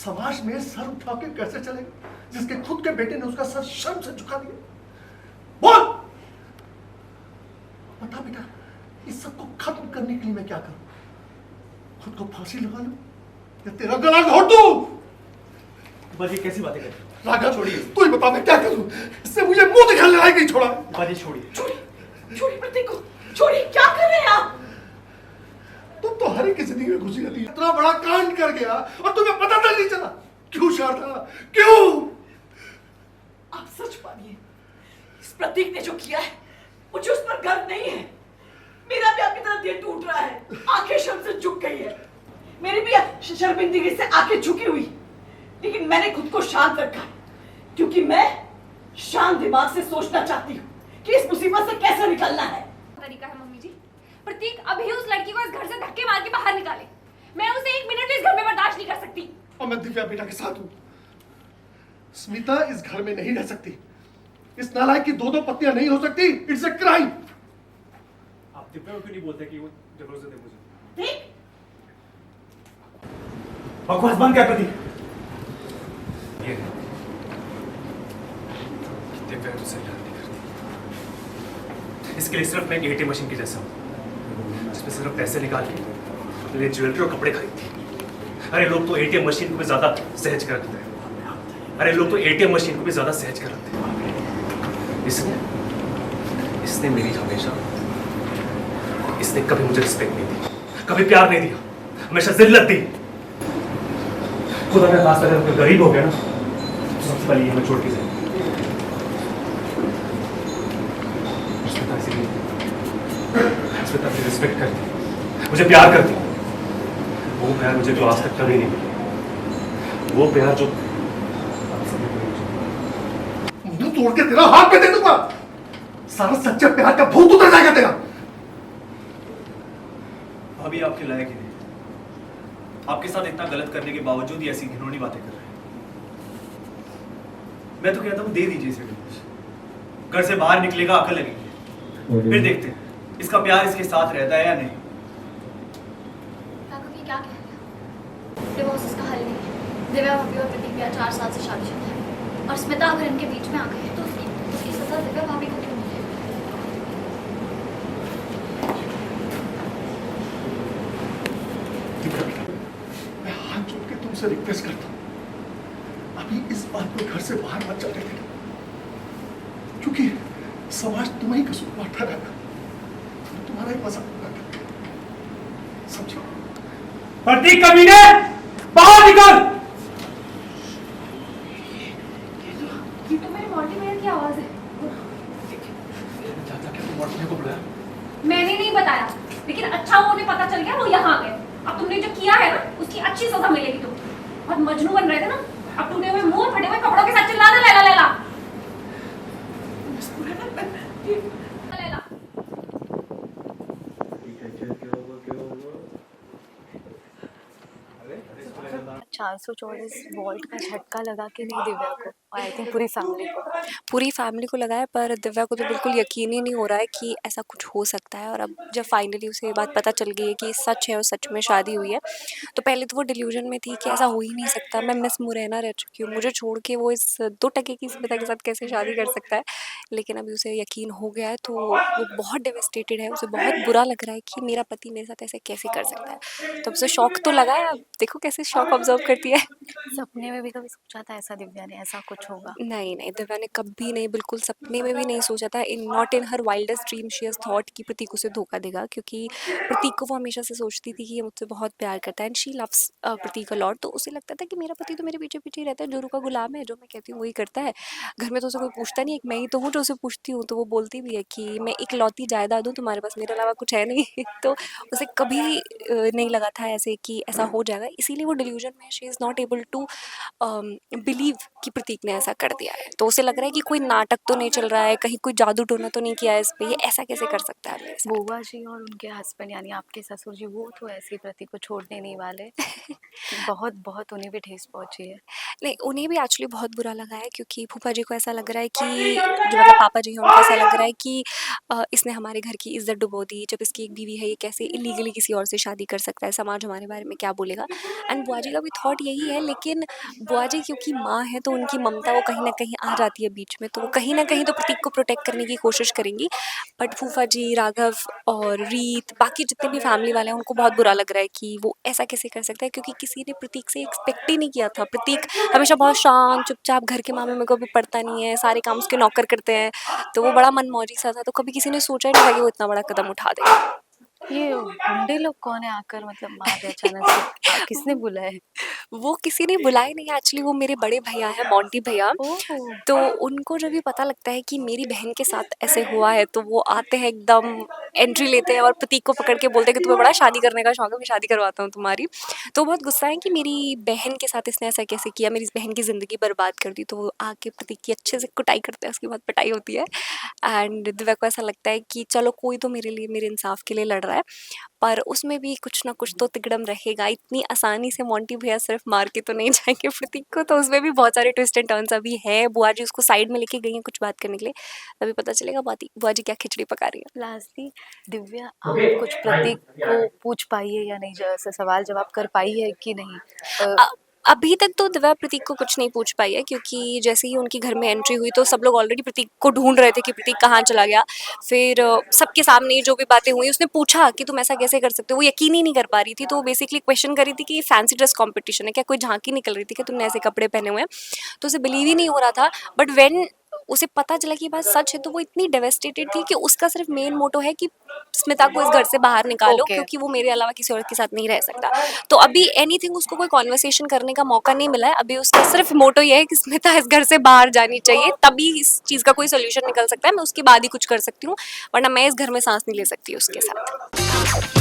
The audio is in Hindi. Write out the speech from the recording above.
समाज में सर उठा के कैसे चलेगा जिसके खुद के बेटे ने उसका सर शर्म से झुका दिया? बोल बता बेटा, इस सब को खत्म करने के लिए मैं क्या करूं? खुद को फांसी लगा लूं या तेरा गला घोट दूं? बाजी कैसी बातें कर रहे हो? राघव छोड़िए, तू ही बता मैं क्या करूं? इससे मुझे मुंह दिखाने लायक नहीं छोड़ा। बाजी छोड़िए। छोड़िए प्रतीक को, छोड़िए। क्या कर रहे हैं आप? तुम तो हर एक की जिंदगी में घुसी रहती है। इतना बड़ा कांड कर गया और तुम्हें पता तक नहीं चला। क्यों शारदा, क्यों? आप सच मानिए, इस प्रतीक ने जो किया है मुझे उस पर गर्व नहीं है। मेरा भी आपकी तरह दिल टूट रहा है, आंखें शर्म से झुक गई है। मेरी भी शर्मिंदगी से आंखें झुकी हुई, लेकिन मैंने खुद को शांत रखा है क्योंकि मैं शांत दिमाग से सोचना चाहती हूँ कि इस मुसीबत से कैसे निकलना है। तरीका है मम्मी जी, प्रतीक अभी उस लड़की को इस घर से धक्के मार के बाहर निकाले। मैं उसे एक मिनट भी इस घर में बर्दाश्त नहीं कर सकती। और मैं दिव्या बेटा के साथ हूं। स्मिता इस घर में नहीं रह सकती। इस नालायक की दो पत्नियां नहीं हो सकती। It's a crime. आप दिव्या को क्यों नहीं बोलते कि वो जबरदस्ती दे मुझे? ठीक, बकवास बंद क्या प्रतीक? ये दिव्या तो सही नहीं करती। इसके लिए सिर्फ मैं एक एटीएम मशीन की जैसा हूँ जिसमें सिर्फ पैसे निकाल के अपने लिए ज्वेलरी और कपड़े खरीदती है। अरे लोग तो एटीएम मशीन को भी ज्यादा सहज कर देते हैं। अरे लोग तो एटीएम मशीन को भी ज्यादा सहज कर देते हैं। इसने मेरी हमेशा, इसने कभी मुझे रिस्पेक्ट नहीं दी, कभी प्यार नहीं दिया, हमेशा जिल्लत दी। खुदा का खास अगर कोई गरीब हो गया ना तो सबसे पहले ये मैं छोड़ के जाए। रिस्पेक्ट करती, मुझे प्यार करती, वो प्यार मुझे जो आज तक कभी नहीं मिला, वो प्यार जो मुंह तोड़ के तेरा हाथ पे दे दूंगा। सारा सच्चे प्यार का भूत उतर जाएगा तेरा। अभी आपके लायक ही नहीं, आपके साथ इतना गलत करने के बावजूद ही ऐसी घिनौनी बातें कर रहे हैं। मैं तो कहता हूँ दे दीजिए इसे डिवोर्स। घर से बाहर निकलेगा, अकल लगेगी, फिर देखते हैं इसका प्यार इसके साथ रहता है या नहीं। काका की क्या कह रहे हैं? डिवोर्स इसका हल नहीं है। दिव्या भाभी और प्रतीक भैया 4 साल से शादीशुदा है और स्मिता अगर इनके बीच में आ गई है तो उसकी सजा दिव्या भाभी को क्यों मिले? मैं हाथ जोड़ के तुमसे रिक्वेस्ट करता हूं, अभी इस बात को घर से बाहर मत चलने देना, क्योंकि समाज तुम्हें कसूरवार ठहराएगा। तुम्हारा ही मजाक उड़ाएगा। समझो? प्रतीक कमीने, बाहर निकल। ये तो मेरे मल्टीमीटर की आवाज है। चाचा क्या तुम मॉडल को बुलाया? मैंने नहीं बताया, लेकिन अच्छा वो उन्हें पता चल गया, वो यहाँ आ गए। अब तुमने जो किया है ना उसकी अच्छी सजा मिलेगी तुमको। बहुत मजनू बन रहे थे ना, अब टूटे हुए मुंह फटे हुए कपड़ों के साथ चिल्ला दे लैला लैला लैला। चार सौ 424 वोल्ट का झटका लगा के नहीं दिव्या को, और आई थिंक पूरी फैमिली को लगा है, पर दिव्या को तो बिल्कुल यकीन ही नहीं हो रहा है कि ऐसा कुछ हो सकता है। और अब जब फाइनली उसे ये बात पता चल गई है कि सच है और सच में शादी हुई है, तो पहले तो वो डिल्यूजन में थी कि ऐसा हो ही नहीं सकता, मैं मिस मुरैना रह चुकी हूँ, मुझे छोड़ के वो इस 2% की स्मिता के साथ कैसे शादी कर सकता है। लेकिन अभी उसे यकीन हो गया है, तो वो बहुत डेवेस्टेटेड है, उसे बहुत बुरा लग रहा है कि मेरा पति मेरे साथ ऐसे कैसे कर सकता है। तो उसे शौक तो लगा है, अब देखो कैसे शौक ऑब्जर्व करती है। सपने में भी कभी सोचा था ऐसा दिव्या ने ऐसा कुछ होगा? नहीं नहीं, दिव्या ने कभी नहीं, बिल्कुल सपने में भी नहीं सोचा था। In not in her wildest dream she has thought कि प्रतीक उसे धोखा देगा, क्योंकि प्रतीक को वो हमेशा से सोचती थी कि ये मुझसे बहुत प्यार करता है and she loves Prateek a lot. तो उसे लगता था कि मेरा पति तो मेरे पीछे पीछे ही रहता है, जोरू का गुलाम है, जो मैं कहती हूँ वही करता है। घर में तो उसे कोई पूछता नहीं है, मैं ही तो हूँ जो उसे पूछती हूँ। तो वो बोलती भी है कि मैं इकलौती जायदाद हूँ तुम्हारे पास, मेरे अलावा कुछ है नहीं। तो उसे कभी नहीं लगा था ऐसे कि ऐसा हो जाएगा, इसीलिए वो डिल्यूजन में she is not able to believe कि प्रतीक ने ने ऐसा कर दिया है। तो उसे लग रहा है कि कोई नाटक तो नहीं चल रहा है, कहीं कोई जादू टोना तो नहीं किया है इस पे, ये ऐसा कैसे कर सकता है मेरे साथ। बुआ जी और उनके हस्बैंड यानी आपके ससुर जी वो तो ऐसी प्रतीक को छोड़ने नहीं वाले। बहुत बहुत उन्हें भी ठेस पहुंची है। नहीं, उन्हें भी एक्चुअली बहुत बुरा लगा है क्योंकि फूफा जी को ऐसा लग रहा है कि जो मतलब पापा जी हैं उनको ऐसा लग रहा है कि इसने हमारे घर की इज्जत डुबो दी। जब इसकी एक बीवी है, ये कैसे इलीगली किसी और से शादी कर सकता है, समाज हमारे बारे में क्या बोलेगा। एंड बुआ जी का भी थॉट यही है, लेकिन बुआ जी क्योंकि माँ है तो उनकी ममता वो कहीं ना कहीं आ जाती है बीच में, तो वो कहीं ना कहीं तो प्रतीक को प्रोटेक्ट करने की कोशिश करेंगी। बट फूफा जी, राघव और रीत, बाकी जितने भी फैमिली वाले हैं, उनको बहुत बुरा लग रहा है कि वो ऐसा कैसे कर सकता है, क्योंकि किसी ने प्रतीक से एक्सपेक्ट ही नहीं किया था। प्रतीक हमेशा बहुत शांत चुपचाप, घर के मामले में कभी पड़ता नहीं है, सारे काम उसके नौकर करते हैं, तो वो बड़ा मनमौजी सा था। तो कभी किसी ने सोचा ही नहीं था कि वो इतना बड़ा कदम उठा देगा। ये गुंडे लोग कौन है आकर मतलब मार दे अचानक से? किसने बुलाया है? वो किसी ने बुलाए नहीं, एक्चुअली वो मेरे बड़े भैया हैं, मोंटी भैया। ओह तो उनको जब भी पता लगता है कि मेरी बहन के साथ ऐसे हुआ है, तो वो आते हैं, एकदम एंट्री लेते हैं और प्रतीक को पकड़ के बोलते हैं कि तुम्हें बड़ा शादी करने का शौक है, मैं शादी करवाता हूँ तुम्हारी। तो बहुत गुस्सा है कि मेरी बहन के साथ इसने ऐसा कैसे किया, मेरी बहन की ज़िंदगी बर्बाद कर दी। तो वो आके प्रतीक की अच्छे से कुटाई करते हैं, उसकी बहुत पिटाई होती है। एंड दिव्या को ऐसा लगता है कि चलो कोई तो मेरे लिए, मेरे इंसाफ के लिए लड़ रहा है, पर उसमें भी कुछ ना कुछ तो तिकड़म रहेगा। इतनी आसानी से मोंटी भैया सिर्फ मार के तो नहीं जाएंगे प्रतीक को, तो उसमें भी बहुत सारे ट्विस्ट एंड टर्न्स अभी है। बुआ जी उसको साइड में लेके गई हैं कुछ बात करने के लिए, तभी पता चलेगा बुआ जी क्या खिचड़ी पका रही है। लास्टली दिव्या आप कुछ प्रतीक को पूछ पाई है या नहीं, सवाल जवाब कर पाई है कि नहीं? अभी तक तो दिव्या प्रतीक को कुछ नहीं पूछ पाई है, क्योंकि जैसे ही उनकी घर में एंट्री हुई तो सब लोग ऑलरेडी प्रतीक को ढूंढ रहे थे कि प्रतीक कहाँ चला गया। फिर सबके सामने जो भी बातें हुई, उसने पूछा कि तुम ऐसा कैसे कर सकते हो, वो यकीन ही नहीं कर पा रही थी। तो वो बेसिकली क्वेश्चन कर रही थी कि फैंसी ड्रेस कॉम्पिटिशन है क्या, कोई झांकी निकल रही थी कि तुमने ऐसे कपड़े पहने हुए हैं। तो उसे बिलीव ही नहीं हो रहा था। बट वेन उसे पता चला कि ये बात सच है, तो वो इतनी डेवेस्टेटेड थी कि उसका सिर्फ मेन मोटो है कि स्मिता को इस घर से बाहर निकालो, Okay. क्योंकि वो मेरे अलावा किसी और के साथ नहीं रह सकता। तो अभी एनीथिंग उसको कोई कॉन्वर्सेशन करने का मौका नहीं मिला है। अभी उसका सिर्फ मोटो ये है कि स्मिता इस घर से बाहर जानी चाहिए, तभी इस चीज़ का कोई सोल्यूशन निकल सकता है। मैं उसके बाद ही कुछ कर सकती हूँ, वरना मैं इस घर में सांस नहीं ले सकती उसके साथ।